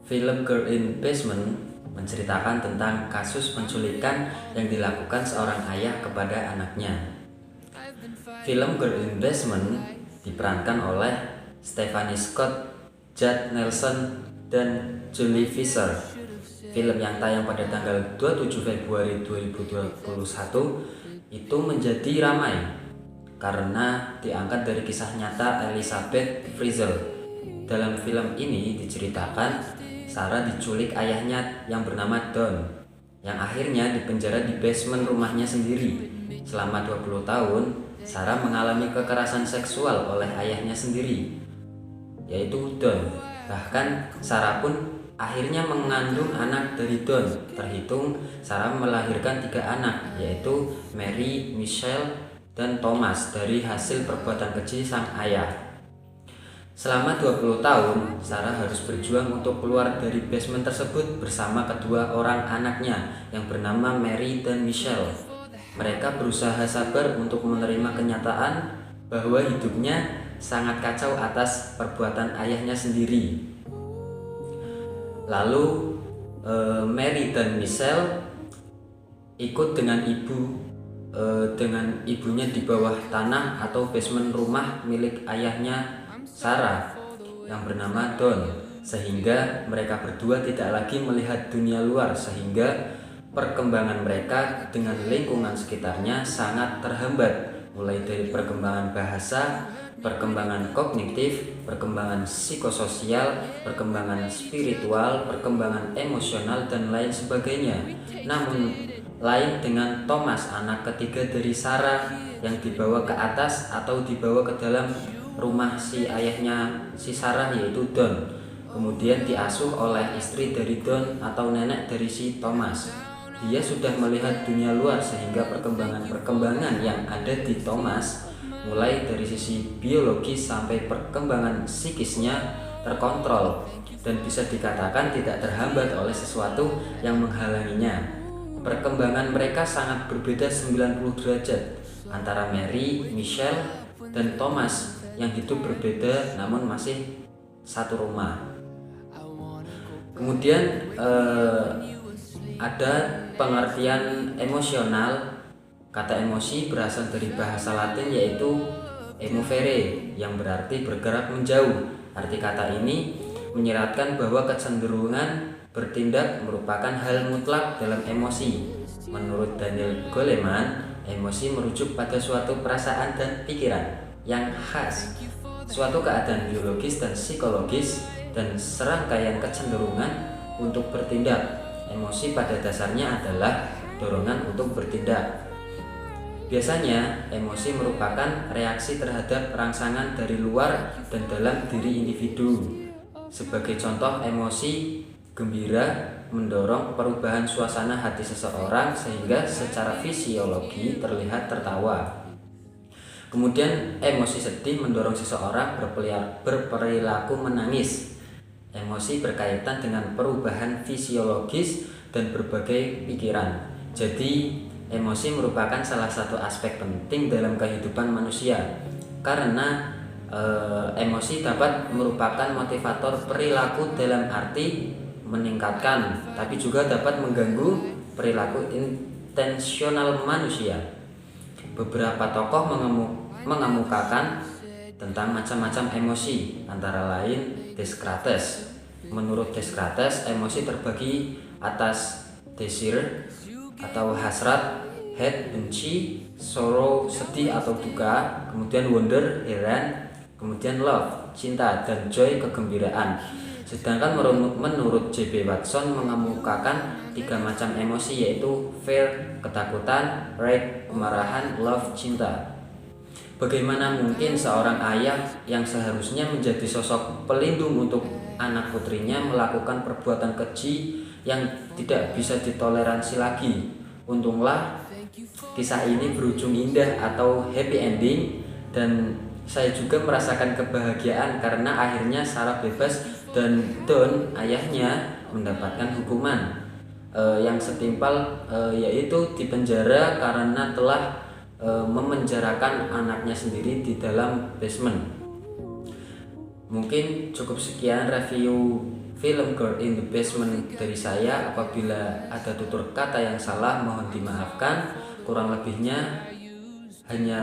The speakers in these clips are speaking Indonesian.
Film Girl in Basement menceritakan tentang kasus penculikan yang dilakukan seorang ayah kepada anaknya. Film Girl in Basement diperankan oleh Stephanie Scott, Judd Nelson, dan Julie Fisher. Film yang tayang pada tanggal 27 Februari 2021 itu menjadi ramai karena diangkat dari kisah nyata Elizabeth Frizzell. Dalam film ini diceritakan Sarah diculik ayahnya yang bernama Don, yang akhirnya dipenjara di basement rumahnya sendiri. Selama 20 tahun, Sarah mengalami kekerasan seksual oleh ayahnya sendiri, yaitu Don. Bahkan Sarah pun akhirnya mengandung anak dari Don. Terhitung Sarah melahirkan 3 anak, yaitu Mary, Michelle, dan Thomas dari hasil perbuatan keji sang ayah. Selama 20 tahun, Sarah harus berjuang untuk keluar dari basement tersebut bersama kedua orang anaknya yang bernama Mary dan Michelle. Mereka berusaha sabar untuk menerima kenyataan bahwa hidupnya sangat kacau atas perbuatan ayahnya sendiri. Lalu Mary dan Michelle ikut dengan ibunya di bawah tanah atau basement rumah milik ayahnya Sarah yang bernama Don, sehingga mereka berdua tidak lagi melihat dunia luar, sehingga perkembangan mereka dengan lingkungan sekitarnya sangat terhambat, mulai dari perkembangan bahasa, perkembangan kognitif, perkembangan psikososial, perkembangan spiritual, perkembangan emosional, dan lain sebagainya. Namun lain dengan Thomas, anak ketiga dari Sarah, yang dibawa ke atas atau dibawa ke dalam rumah si ayahnya si Sarah, yaitu Don. Kemudian diasuh oleh istri dari Don atau nenek dari si Thomas. Dia sudah melihat dunia luar, sehingga perkembangan yang ada di Thomas, mulai dari sisi biologis sampai perkembangan psikisnya, terkontrol dan bisa dikatakan tidak terhambat oleh sesuatu yang menghalanginya. Perkembangan mereka sangat berbeda 90 derajat antara Mary, Michelle, dan Thomas yang hidup berbeda namun masih satu rumah. Kemudian ada pengertian emosional. Kata emosi berasal dari bahasa Latin yaitu emovere, yang berarti bergerak menjauh. Arti kata ini menyiratkan bahwa kecenderungan bertindak merupakan hal mutlak dalam emosi. Menurut Daniel Goleman, emosi merujuk pada suatu perasaan dan pikiran yang khas, suatu keadaan biologis dan psikologis, dan serangkaian kecenderungan untuk bertindak. Emosi pada dasarnya adalah dorongan untuk bertindak. Biasanya, emosi merupakan reaksi terhadap rangsangan dari luar dan dalam diri individu. Sebagai contoh, emosi gembira mendorong perubahan suasana hati seseorang sehingga secara fisiologi terlihat tertawa. Kemudian emosi sedih mendorong seseorang berperilaku menangis. Emosi berkaitan dengan perubahan fisiologis dan berbagai pikiran. Jadi emosi merupakan salah satu aspek penting dalam kehidupan manusia, karena emosi dapat merupakan motivator perilaku dalam arti meningkatkan, tapi juga dapat mengganggu perilaku intensional manusia. Beberapa tokoh mengemukakan tentang macam-macam emosi, antara lain Descartes. Menurut Descartes, emosi terbagi atas desire atau hasrat, hate, benci, sorrow, sedih atau duka, kemudian wonder, heran, kemudian love, cinta, dan joy, kegembiraan. Sedangkan menurut J.B. Watson mengemukakan 3 macam emosi, yaitu fear, ketakutan, rage, kemarahan, love, cinta. Bagaimana mungkin seorang ayah yang seharusnya menjadi sosok pelindung untuk anak putrinya melakukan perbuatan keji yang tidak bisa ditoleransi lagi? Untunglah kisah ini berujung indah atau happy ending, dan saya juga merasakan kebahagiaan karena akhirnya Sarah bebas dan Don, ayahnya, mendapatkan hukuman yang setimpal, yaitu dipenjara karena telah memenjarakan anaknya sendiri di dalam basement. Mungkin cukup sekian review film Girl in the Basement dari saya. Apabila ada tutur kata yang salah mohon dimaafkan. Kurang lebihnya hanya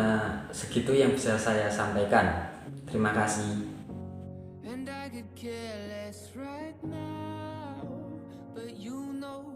segitu yang bisa saya sampaikan. Terima kasih. And I could care less right now, but you know